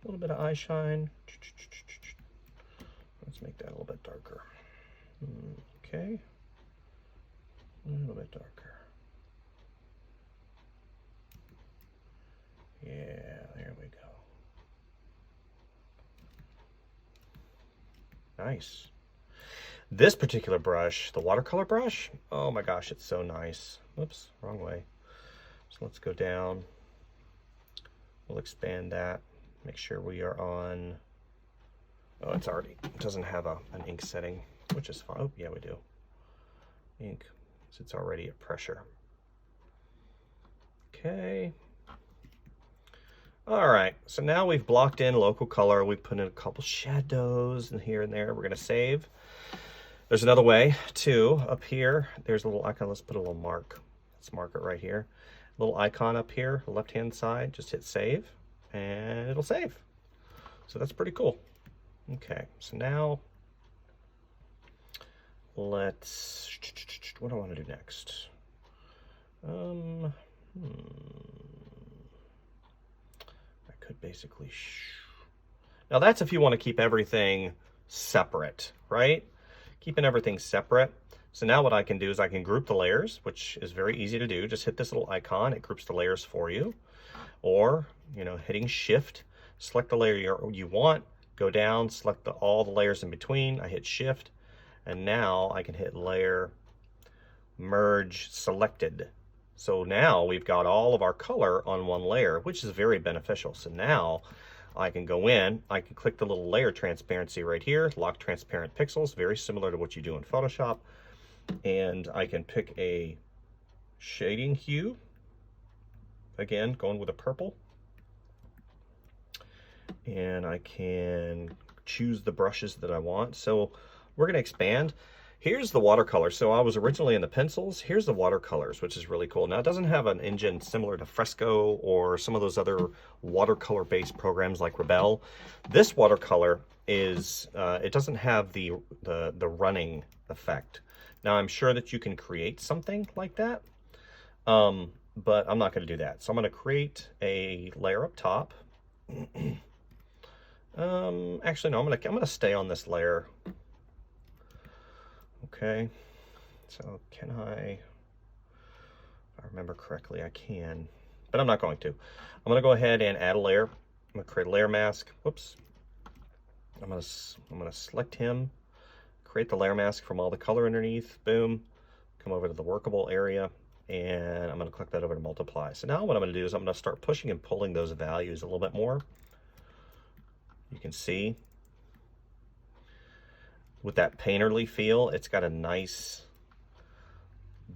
A little bit of eye shine. Let's make that a little bit darker. Okay. A little bit darker. Yeah, there we go. Nice. This particular brush, the watercolor brush, oh my gosh, it's so nice. Whoops, wrong way. So let's go down. We'll expand that. Make sure we are on, oh, it doesn't have an ink setting, which is fine. Oh, yeah, we do. Ink, so it's already at pressure. Okay. All right, so now we've blocked in local color. We've put in a couple shadows and here and there. We're gonna save. There's another way too. Up here, there's a little icon. Let's put a little mark. Let's mark it right here. A little icon up here, left-hand side. Just hit save, and it'll save. So that's pretty cool. Okay, so now let's. What do I want to do next? I could basically. Now that's if you want to keep everything separate, right? Keeping everything separate. So now what I can do is I can group the layers, which is very easy to do. Just hit this little icon, it groups the layers for you. Or, hitting Shift, select the layer you want, go down, select all the layers in between. I hit Shift, and now I can hit Layer, Merge Selected. So now we've got all of our color on one layer, which is very beneficial. So now I can go in, I can click the little layer transparency right here, lock transparent pixels, very similar to what you do in Photoshop. And I can pick a shading hue, again, going with a purple. And I can choose the brushes that I want. So we're gonna expand. Here's the watercolor. So I was originally in the pencils. Here's the watercolors, which is really cool. Now it doesn't have an engine similar to Fresco or some of those other watercolor-based programs like Rebelle. This watercolor is, it doesn't have the running effect. Now I'm sure that you can create something like that, but I'm not gonna do that. So I'm gonna create a layer up top. Actually, no, I'm gonna stay on this layer. Okay, so can if I remember correctly, I can, but I'm not going to. I'm gonna go ahead and add a layer. I'm gonna create a layer mask. Whoops. I'm gonna select him, create the layer mask from all the color underneath. Boom. Come over to the workable area, and I'm gonna click that over to multiply. So now what I'm gonna do is I'm gonna start pushing and pulling those values a little bit more. You can see with that painterly feel, it's got a nice,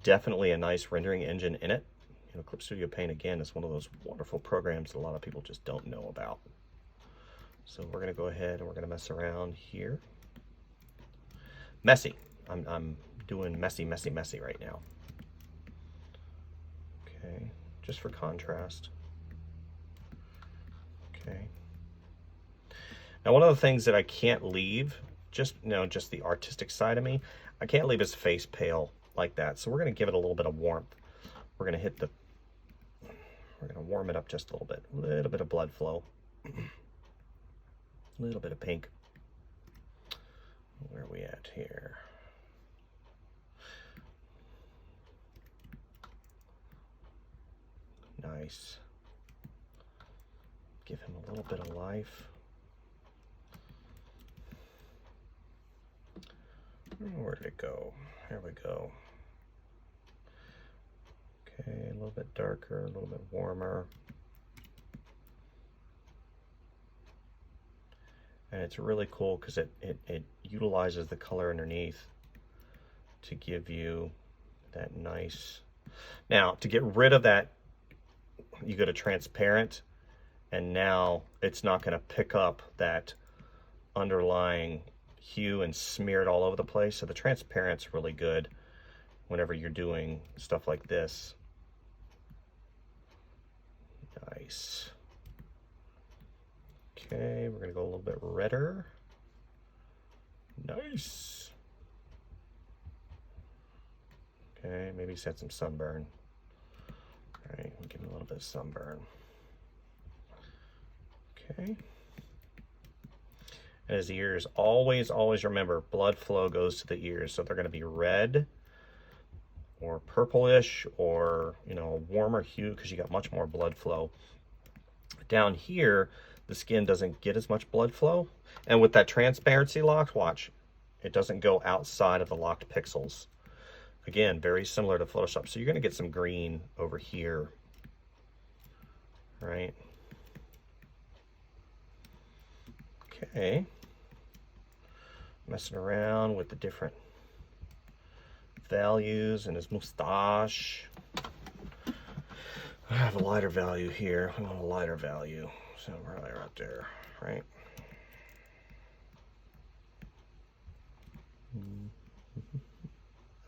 definitely a nice rendering engine in it. Clip Studio Paint, again, is one of those wonderful programs that a lot of people just don't know about. So we're gonna go ahead and we're gonna mess around here. Messy. I'm doing messy right now. Okay, just for contrast. Okay. Now one of the things that I can't leave, just the artistic side of me, I can't leave his face pale like that. So we're gonna give it a little bit of warmth. We're gonna warm it up just a little bit of blood flow, a little bit of pink. Where are we at here? Nice. Give him a little bit of life. Where did it go? Here we go. Okay, a little bit darker, a little bit warmer. And it's really cool because it utilizes the color underneath to give you that nice. Now, to get rid of that, you go to transparent, and now it's not going to pick up that underlying hue and smear it all over the place. So the transparent's really good whenever you're doing stuff like this. Nice. Okay, we're gonna go a little bit redder. Nice. Okay, maybe set some sunburn. All right, we'll give him a little bit of sunburn. Okay. And his ears, always remember, blood flow goes to the ears. So they're gonna be red or purplish or, a warmer hue because you got much more blood flow. Down here, the skin doesn't get as much blood flow. And with that transparency locked, watch, it doesn't go outside of the locked pixels. Again, very similar to Photoshop. So you're gonna get some green over here, right? Okay. Messing around with the different values in his mustache. I have a lighter value here. We want a lighter value. So probably right there, right?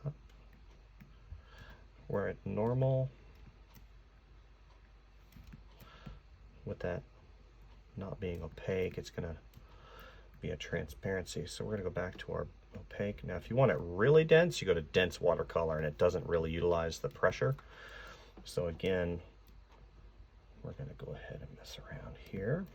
Up. We're at normal. With that not being opaque, it's gonna be a transparency. So we're gonna go back to our opaque. Now if you want it really dense, you go to dense watercolor, and it doesn't really utilize the pressure. So again, we're gonna go ahead and mess around here.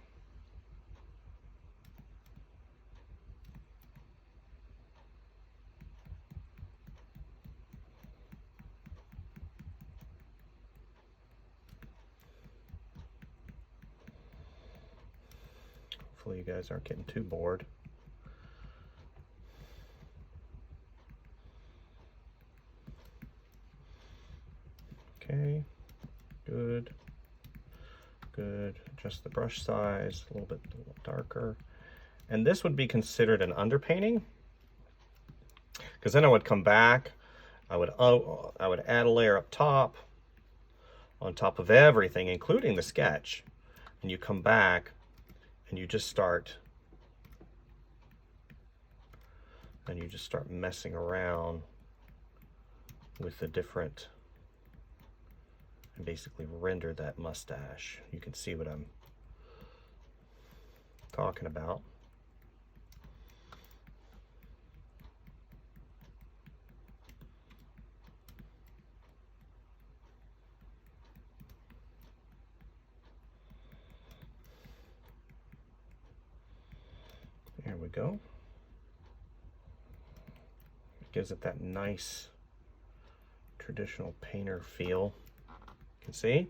Hopefully you guys aren't getting too bored. Okay, good, good. Adjust the brush size a little darker. And this would be considered an underpainting, because then I would come back, I would add a layer up top, on top of everything, including the sketch, and you come back and you just start messing around with the different, and basically render that mustache. You can see what I'm talking about. There we go. It gives it that nice traditional painter feel. You can see?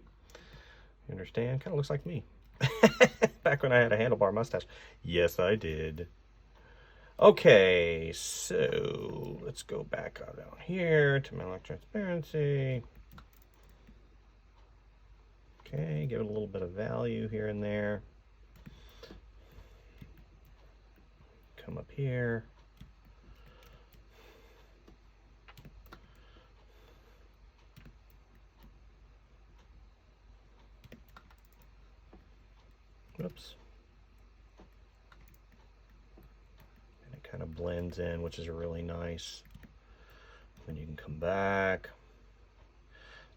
You understand? Kind of looks like me. Back when I had a handlebar mustache. Yes, I did. Okay, so let's go back out down here to my light transparency. Okay, give it a little bit of value here and there. Come up here. Whoops. And it kind of blends in, which is really nice. Then you can come back.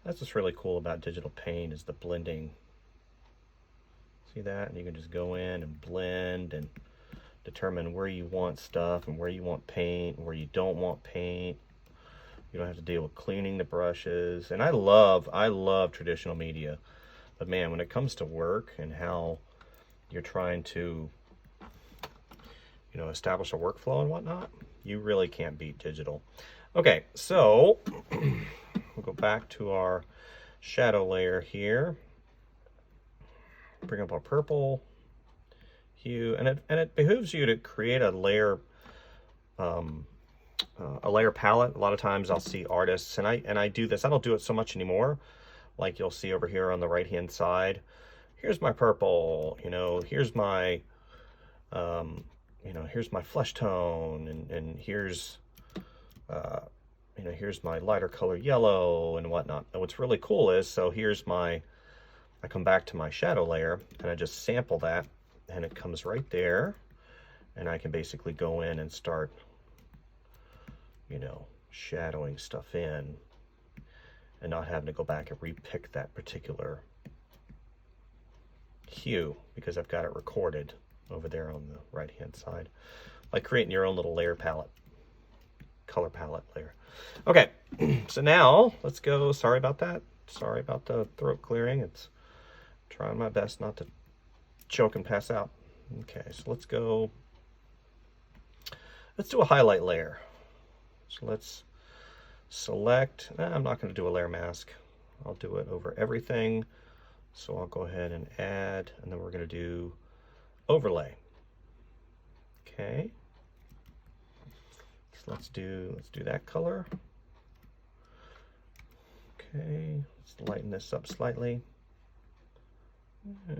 That's what's really cool about digital paint, is the blending. See that? And you can just go in and blend and determine where you want stuff and where you want paint and where you don't want paint. You don't have to deal with cleaning the brushes. And I love traditional media. But man, when it comes to work and how you're trying to, establish a workflow and whatnot, you really can't beat digital. Okay, so we'll go back to our shadow layer here. Bring up our purple hue, and it behooves you to create a layer palette. A lot of times I'll see artists, and I do this. I don't do it so much anymore. Like you'll see over here on the right hand side. Here's my purple. Here's my here's my flesh tone, and here's here's my lighter color yellow and whatnot. And what's really cool is, so here's I come back to my shadow layer and I just sample that, and it comes right there, and I can basically go in and start, shadowing stuff in and not having to go back and repick that particular hue, because I've got it recorded over there on the right hand side. Like creating your own little layer palette, color palette layer. Okay, so now let's go. Sorry about that. Sorry about the throat clearing. It's trying my best not to choke and pass out. Okay, so let's go. Let's do a highlight layer. So let's select. I'm not going to do a layer mask. I'll do it over everything. So I'll go ahead and add, and then we're going to do overlay. Okay. So let's do that color. Okay, let's lighten this up slightly. A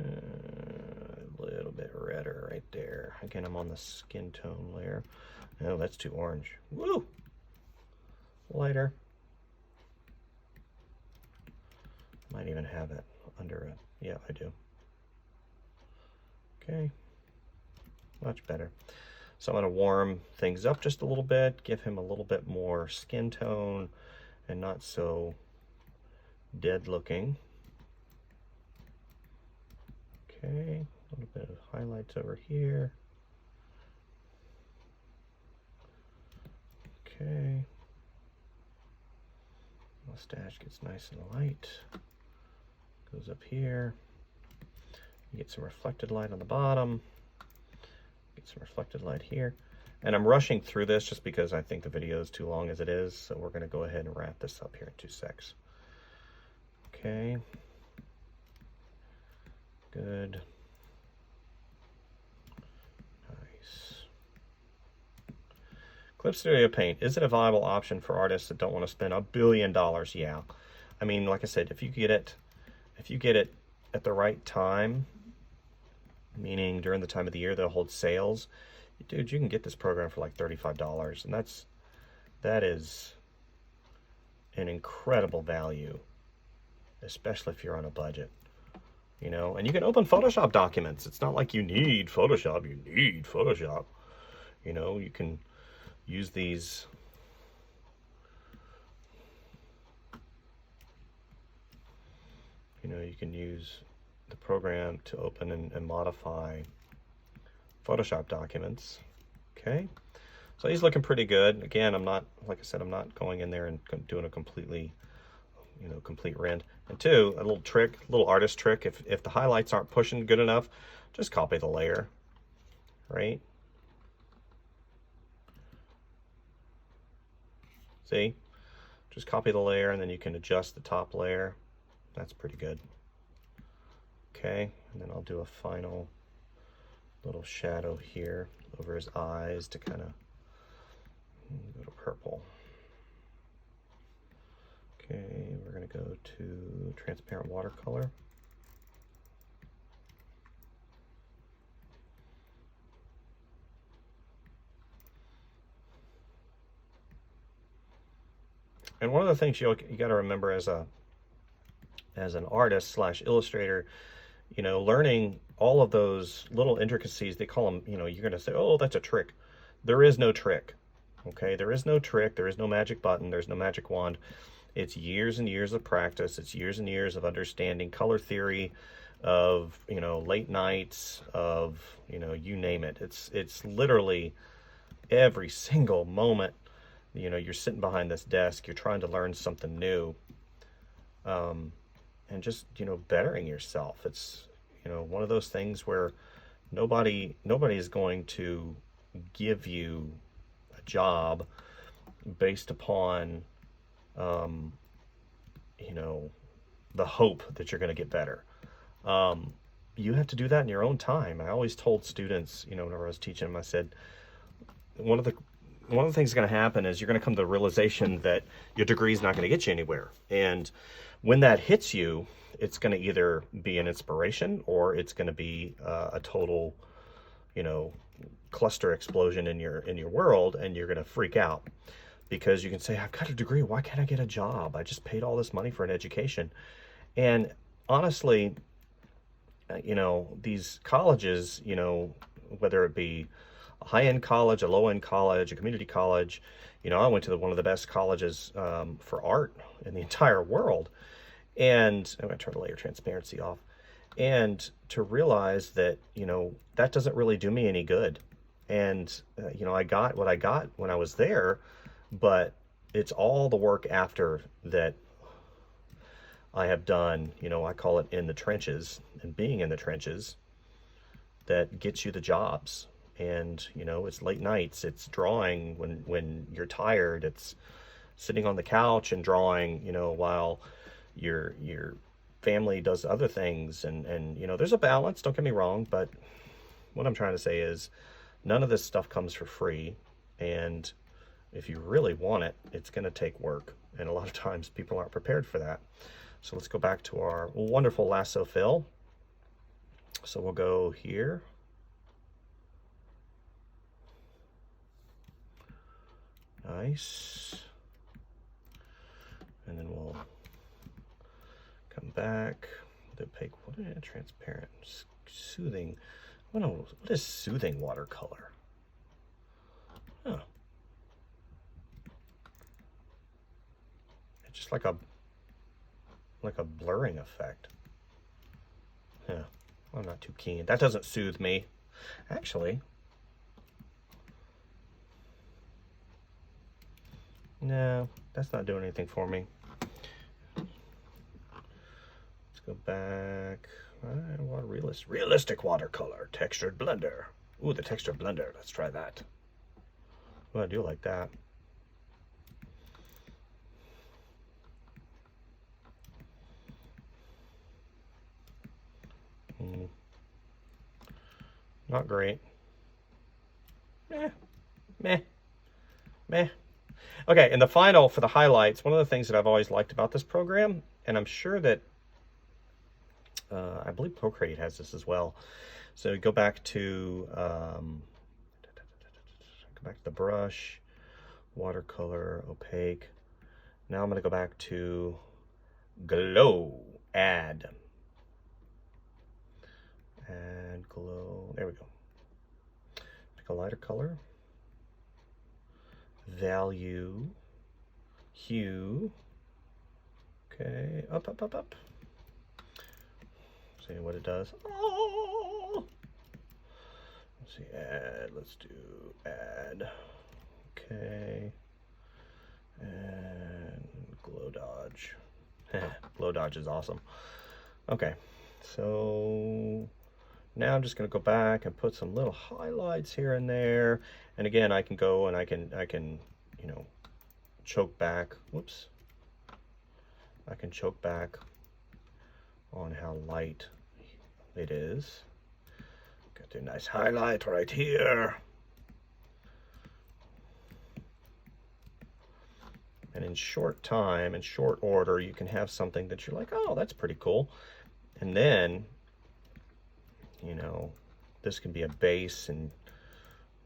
little bit redder right there. Again, I'm on the skin tone layer. Oh, that's too orange. Woo! Lighter. Might even have it under it. Yeah, I do. Okay, much better. So I'm going to warm things up just a little bit, give him a little bit more skin tone and not so dead looking. Okay, a little bit of highlights over here. Okay. Mustache gets nice and light. Goes up here. You get some reflected light on the bottom. Get some reflected light here. And I'm rushing through this just because I think the video is too long as it is. So we're going to go ahead and wrap this up here in 2 secs. Okay. Good. Nice. Clip Studio Paint, is it a viable option for artists that don't want to spend $1 billion? Yeah. I mean, like I said, if you get it at the right time, meaning during the time of the year they'll hold sales, dude, you can get this program for like $35, and that is an incredible value, especially if you're on a budget, you know. And you can open Photoshop documents. It's not like you need Photoshop. You know, you can use these. You know, you can use the program to open and modify Photoshop documents. Okay, so he's looking pretty good. Again, I'm not, like I said, I'm not going in there and doing a completely, you know, complete rend. And two, a little trick, a little artist trick, if the highlights aren't pushing good enough, just copy the layer, right? See, just copy the layer and then you can adjust the top layer. That's pretty good. Okay, and then I'll do a final little shadow here over his eyes to kind of go to purple. Okay, we're going to go to transparent watercolor. And one of the things you got to remember as an artist / illustrator, you know, learning all of those little intricacies, they call them, you know, you're going to say, oh, that's a trick. There is no trick. Okay, there is no trick. There is no magic button. There's no magic wand. It's years and years of practice. It's years and years of understanding color theory, of, you know, late nights, of, you know, you name it. It's literally every single moment, you know, you're sitting behind this desk, you're trying to learn something new, and just, you know, bettering yourself. It's, you know, one of those things where nobody is going to give you a job based upon, you know, the hope that you're going to get better. You have to do that in your own time. I always told students, you know, whenever I was teaching them, I said, one of the things that's going to happen is you're going to come to the realization that your degree is not going to get you anywhere. And when that hits you, it's going to either be an inspiration or it's going to be a total, you know, cluster explosion in your world, and you're going to freak out because you can say, I've got a degree, why can't I get a job? I just paid all this money for an education. And honestly, you know, these colleges, you know, whether it be a high-end college, a low-end college, a community college, you know, I went to one of the best colleges for art in the entire world. And I'm going to turn the layer transparency off. And to realize that, you know, that doesn't really do me any good. And, you know, I got what I got when I was there, but it's all the work after that I have done, you know, I call it in the trenches, and being in the trenches, that gets you the jobs. And, you know, it's late nights, it's drawing when you're tired, it's sitting on the couch and drawing, you know, while your family does other things. And, you know, there's a balance, don't get me wrong, but what I'm trying to say is none of this stuff comes for free. And if you really want it, it's going to take work. And a lot of times people aren't prepared for that. So let's go back to our wonderful lasso fill. So we'll go here. nice. And then we'll come back with opaque, transparent, soothing. What is soothing watercolor? Huh. It's just like a blurring effect. Yeah, I'm not too keen. That doesn't soothe me, actually. No, that's not doing anything for me. Let's go back. Realistic watercolor, textured blender. Ooh, the textured blender. Let's try that. Well, I do like that. Not great. Meh. Okay, and the final for the highlights, one of the things that I've always liked about this program, and I'm sure that I believe Procreate has this as well. So go back to the brush, watercolor, opaque. Now I'm going to go back to glow, add glow. There we go. Pick a lighter color. Value, hue. Okay, up. See what it does. Oh! Let's see, add. Let's do add. Okay, and glow dodge. Glow dodge is awesome. Okay, so now I'm just going to go back and put some little highlights here and there. And again, I can go and I can, you know, choke back. Whoops. I can choke back on how light it is. Got a nice highlight right here. And in short time, in short order, you can have something that you're like, oh, that's pretty cool. And then, you know, this can be a base, and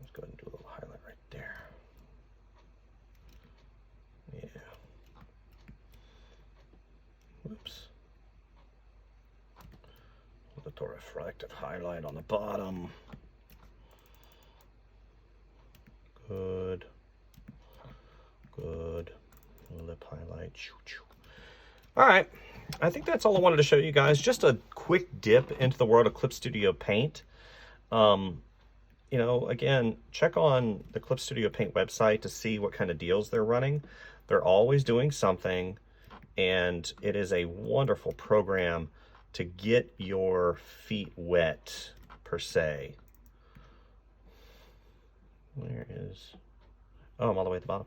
let's go ahead and do a little highlight right there. Yeah. Whoops. A little reflective highlight on the bottom. Good. Lip highlight. All right. I think that's all I wanted to show you guys. Just a quick dip into the world of Clip Studio Paint. You know, again, check on the Clip Studio Paint website to see what kind of deals they're running. They're always doing something, and it is a wonderful program to get your feet wet, per se. Where is... Oh, I'm all the way at the bottom.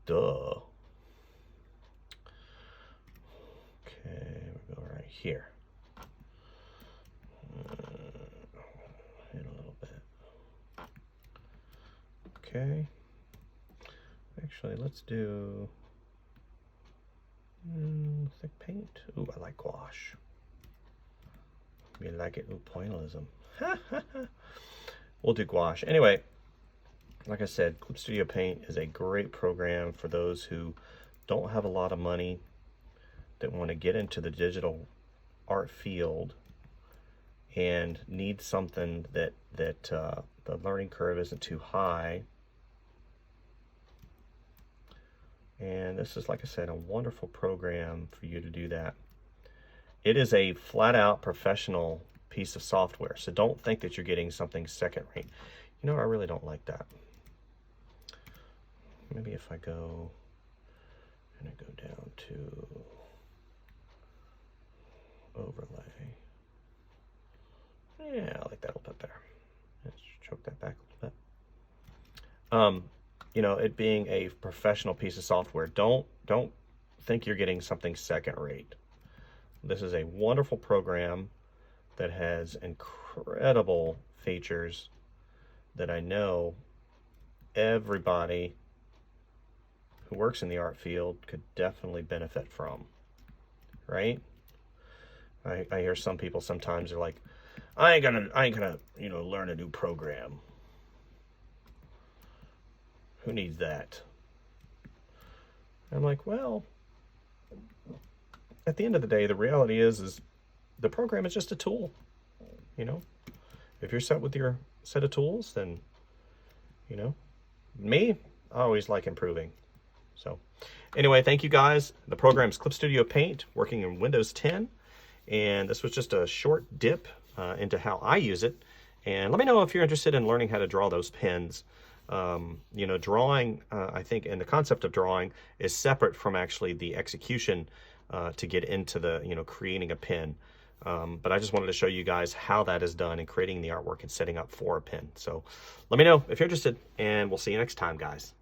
Duh. Okay, we'll go right here. Hit a little bit. Okay. Actually, let's do thick paint. Ooh, I like gouache. You like it? Ooh, pointillism. We'll do gouache. Anyway, like I said, Clip Studio Paint is a great program for those who don't have a lot of money, that want to get into the digital art field and need something that the learning curve isn't too high. And this is, like I said, a wonderful program for you to do that. It is a flat-out professional piece of software, so don't think that you're getting something second-rate. You know, I really don't like that. Maybe if I go and I go down to overlay. Yeah, I like that a little bit better. Let's choke that back a little bit. You know, it being a professional piece of software, don't think you're getting something second rate. This is a wonderful program that has incredible features that I know everybody who works in the art field could definitely benefit from, right? I hear some people sometimes are like, I ain't gonna, you know, learn a new program. Who needs that? I'm like, well, at the end of the day, the reality is the program is just a tool. You know, if you're set with your set of tools, then, you know, me, I always like improving. So anyway, thank you guys. The program's Clip Studio Paint, working in Windows 10. And this was just a short dip into how I use it. And let me know if you're interested in learning how to draw those pins. You know, drawing, I think, and the concept of drawing is separate from actually the execution to get into the, you know, creating a pin. But I just wanted to show you guys how that is done in creating the artwork and setting up for a pin. So let me know if you're interested, and we'll see you next time, guys.